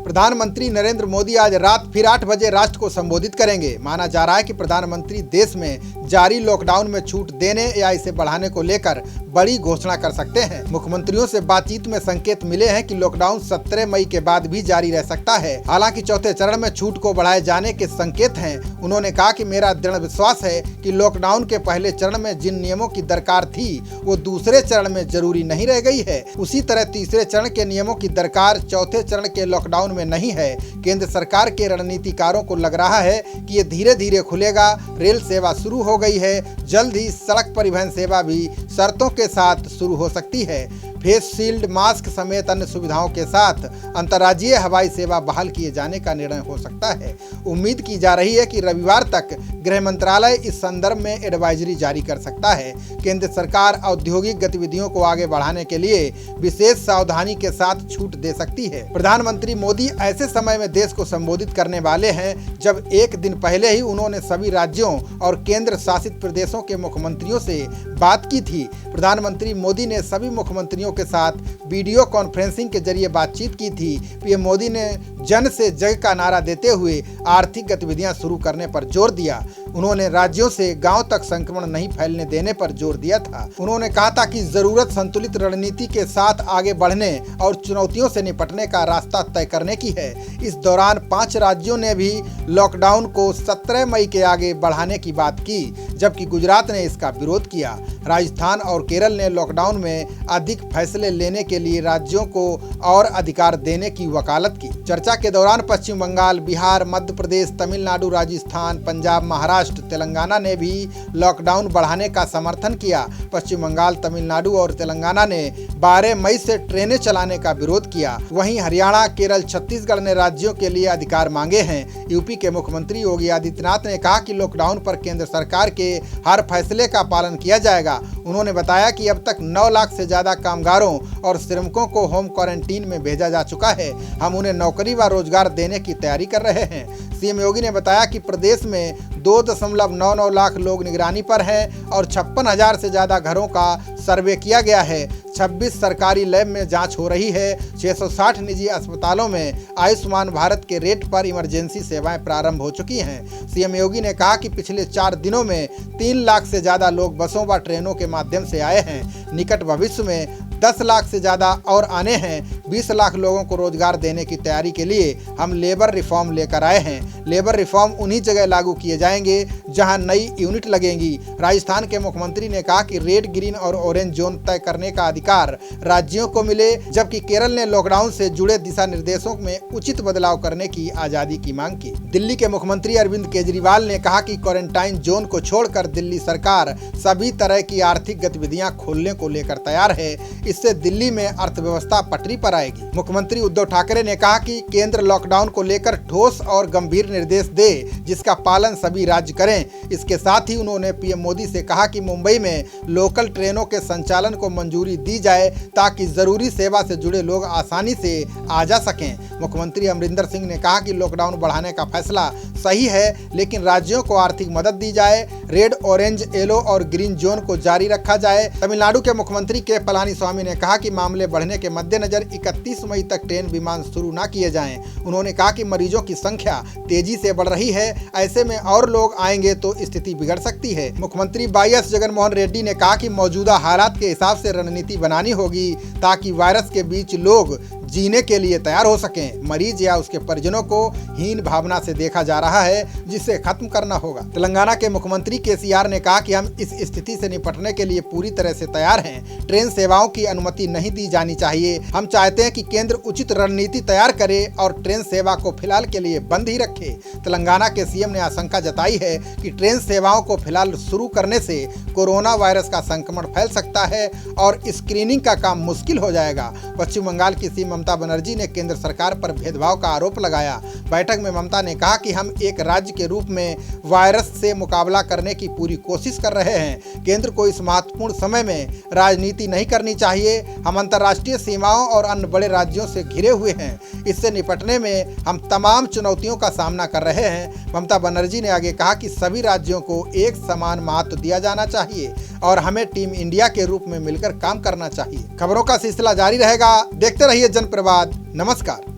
प्रधानमंत्री नरेंद्र मोदी आज रात फिर 8 बजे राष्ट्र को संबोधित करेंगे। माना जा रहा है कि प्रधानमंत्री देश में जारी लॉकडाउन में छूट देने या इसे बढ़ाने को लेकर बड़ी घोषणा कर सकते हैं। मुख्यमंत्रियों से बातचीत में संकेत मिले हैं कि लॉकडाउन 17 मई के बाद भी जारी रह सकता है। हालांकि चौथे चरण में छूट को बढ़ाए जाने के संकेत हैं। उन्होंने कहा कि मेरा दृढ़ विश्वास है कि लॉकडाउन के पहले चरण में जिन नियमों की दरकार थी वो दूसरे चरण में जरूरी नहीं रह गई है। उसी तरह तीसरे चरण के नियमों की दरकार चौथे चरण के लॉकडाउन में नहीं है। केंद्र सरकार के रणनीतिकारों को लग रहा है कि ये धीरे धीरे खुलेगा। रेल सेवा शुरू हो गई है, जल्द ही सड़क परिवहन सेवा भी शर्तों के साथ शुरू हो सकती है। फेस शील्ड, मास्क समेत अन्य सुविधाओं के साथ अंतर्राज्यीय हवाई सेवा बहाल किए जाने का निर्णय हो सकता है। उम्मीद की जा रही है कि रविवार तक गृह मंत्रालय इस संदर्भ में एडवाइजरी जारी कर सकता है। केंद्र सरकार औद्योगिक गतिविधियों को आगे बढ़ाने के लिए विशेष सावधानी के साथ छूट दे सकती है। प्रधानमंत्री मोदी ऐसे समय में देश को संबोधित करने वाले हैं जब एक दिन पहले ही उन्होंने सभी राज्यों और केंद्र शासित प्रदेशों के मुख्यमंत्रियों से बात की थी। प्रधानमंत्री मोदी ने सभी मुख्यमंत्रियों के साथ वीडियो कॉन्फ्रेंसिंग के जरिए बातचीत की थी। पीएम मोदी ने जन से जग का नारा देते हुए आर्थिक गतिविधियां शुरू करने पर जोर दिया। उन्होंने राज्यों से गांव तक संक्रमण नहीं फैलने देने पर जोर दिया था। उन्होंने कहा था कि जरूरत संतुलित रणनीति के साथ आगे बढ़ने और चुनौतियों से निपटने का रास्ता तय करने की है। इस दौरान 5 राज्यों ने भी लॉकडाउन को 17 मई के आगे बढ़ाने की बात की, जबकि गुजरात ने इसका विरोध किया। राजस्थान और केरल ने लॉकडाउन में अधिक फैसले लेने के लिए राज्यों को और अधिकार देने की वकालत की। चर्चा के दौरान पश्चिम बंगाल, बिहार, मध्य प्रदेश, तमिलनाडु, राजस्थान, पंजाब, महाराष्ट्र, तेलंगाना ने भी लॉकडाउन बढ़ाने का समर्थन किया। पश्चिम बंगाल, तमिलनाडु और तेलंगाना ने 12 मई से ट्रेनें चलाने का विरोध किया। वहीं हरियाणा, केरल, छत्तीसगढ़ ने राज्यों के लिए अधिकार मांगे हैं। यूपी के मुख्यमंत्री योगी आदित्यनाथ ने कहा कि लॉकडाउन पर केंद्र सरकार के हर फैसले का पालन किया जाएगा। उन्होंने बताया कि अब तक 9 लाख से ज्यादा कामगारों और श्रमिकों को होम क्वारंटीन में भेजा जा चुका है। हम उन्हें नौकरी व रोजगार देने की तैयारी कर रहे हैं। सीएम योगी ने बताया कि प्रदेश में 2.99 लाख लोग निगरानी पर हैं और 56,000 से ज्यादा घरों का सर्वे किया गया है। 26 सरकारी लैब में जांच हो रही है। 660 निजी अस्पतालों में आयुष्मान भारत के रेट पर इमरजेंसी सेवाएं प्रारंभ हो चुकी हैं। सीएम योगी ने कहा कि पिछले 4 दिनों में 3 लाख से ज्यादा लोग बसों व ट्रेनों के माध्यम से आए हैं। निकट भविष्य में 10 लाख से ज्यादा और आने हैं। 20 लाख लोगों को रोजगार देने की तैयारी के लिए हम लेबर रिफॉर्म लेकर आए हैं। लेबर रिफॉर्म उन्हीं जगह लागू किए जाएंगे जहां नई यूनिट लगेंगी। राजस्थान के मुख्यमंत्री ने कहा कि रेड, ग्रीन और ऑरेंज जोन तय करने का अधिकार राज्यों को मिले, जबकि केरल ने लॉकडाउन से जुड़े दिशा निर्देशों में उचित बदलाव करने की आजादी की मांग की। दिल्ली के मुख्यमंत्री अरविंद केजरीवाल ने कहा कि क्वारंटाइन जोन को छोड़कर दिल्ली सरकार सभी तरह की आर्थिक गतिविधियां खोलने को लेकर तैयार है। इससे दिल्ली में अर्थव्यवस्था पटरी पर आएगी। मुख्यमंत्री उद्धव ठाकरे ने कहा कि केंद्र लॉकडाउन को लेकर ठोस और गंभीर निर्देश दे, जिसका पालन सभी राज्य करें। इसके साथ ही उन्होंने पीएम मोदी से कहा कि मुंबई में लोकल ट्रेनों के संचालन को मंजूरी दी जाए ताकि जरूरी सेवा से जुड़े लोग आसानी से आ जा सकें। मुख्यमंत्री अमरिंदर सिंह ने कहा कि लॉकडाउन बढ़ाने का फैसला सही है, लेकिन राज्यों को आर्थिक मदद दी जाए। रेड, ऑरेंज, येलो और ग्रीन जोन को जारी रखा जाए। तमिलनाडु के मुख्यमंत्री के पलानीस्वामी ने कहा कि मामले बढ़ने के मद्देनजर 31 मई तक ट्रेन विमान शुरू न किए जाएं। उन्होंने कहा कि मरीजों की संख्या तेजी से बढ़ रही है, ऐसे में और लोग आएंगे तो स्थिति बिगड़ सकती है। मुख्यमंत्री वाईएस जगनमोहन रेड्डी ने कहा कि मौजूदा हालात के हिसाब से रणनीति बनानी होगी ताकि वायरस के बीच लोग जीने के लिए तैयार हो सकें। मरीज या उसके परिजनों को हीन भावना से देखा जा रहा है, जिसे खत्म करना होगा। तेलंगाना के मुख्यमंत्री केसीआर ने कहा कि हम इस स्थिति से निपटने के लिए पूरी तरह से तैयार हैं। ट्रेन सेवाओं की अनुमति नहीं दी जानी चाहिए। हम चाहते हैं कि केंद्र उचित रणनीति तैयार करे और ट्रेन सेवा को फिलहाल के लिए बंद ही रखे। तेलंगाना के सीएम ने आशंका जताई है कि ट्रेन सेवाओं को फिलहाल शुरू करने से कोरोना वायरस का संक्रमण फैल सकता है और स्क्रीनिंग का काम मुश्किल हो जाएगा। पश्चिम बंगाल की सीएम ममता बनर्जी ने केंद्र सरकार पर भेदभाव का आरोप लगाया। बैठक में ममता ने कहा कि हम एक राज्य के रूप में वायरस से मुकाबला करने की पूरी कोशिश कर रहे हैं। केंद्र को इस महत्वपूर्ण समय में राजनीति नहीं करनी चाहिए। हम अंतर्राष्ट्रीय सीमाओं और अन्य बड़े राज्यों से घिरे हुए हैं। इससे निपटने में हम तमाम चुनौतियों का सामना कर रहे हैं। ममता बनर्जी ने आगे कहा कि सभी राज्यों को एक समान महत्व दिया जाना चाहिए और हमें टीम इंडिया के रूप में मिलकर काम करना चाहिए। खबरों का सिलसिला जारी रहेगा। देखते रहिए जनप्रवाद। नमस्कार।